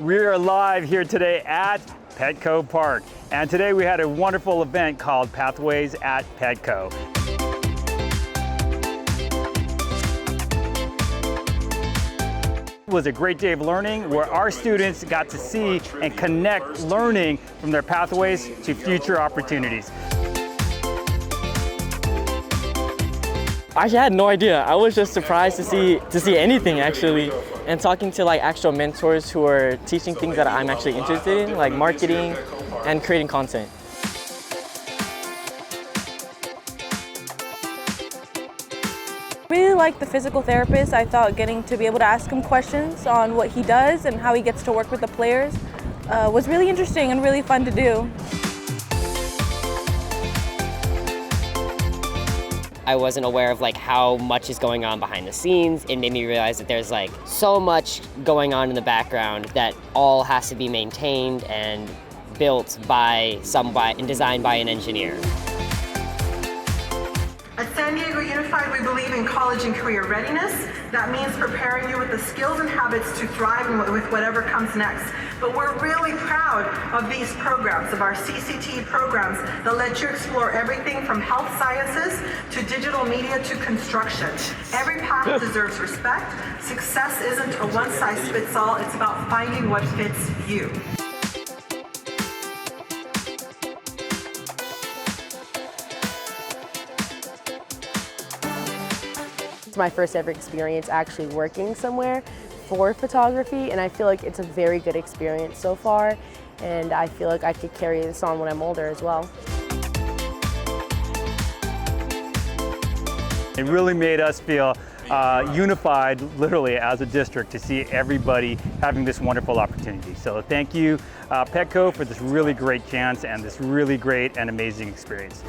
We are live here today at Petco Park, and today we had a wonderful event called Pathways at Petco. It was a great day of learning where our students got to see and connect learning from their pathways to future opportunities. I actually had no idea. I was just surprised to see anything actually, and talking to like actual mentors who are teaching things that I'm actually interested in, like marketing and creating content. Really like the physical therapist. I thought getting to be able to ask him questions on what he does and how he gets to work with the players was really interesting and really fun to do. I wasn't aware of like how much is going on behind the scenes. It made me realize that there's like so much going on in the background that all has to be maintained and built by somebody and designed by an engineer. At San Diego Unified, we believe in college and career readiness. That means preparing you with the skills and habits to thrive with whatever comes next. But we're really proud of these programs, of our CCTE programs that let you explore everything from health sciences to digital media to construction. Every path deserves respect. Success isn't a one-size-fits-all. It's about finding what fits you. It's my first ever experience actually working somewhere for photography, and I feel like it's a very good experience so far, and I feel like I could carry this on when I'm older as well. It really made us feel unified, literally, as a district to see everybody having this wonderful opportunity. So thank you, Petco, for this really great chance and this really great and amazing experience.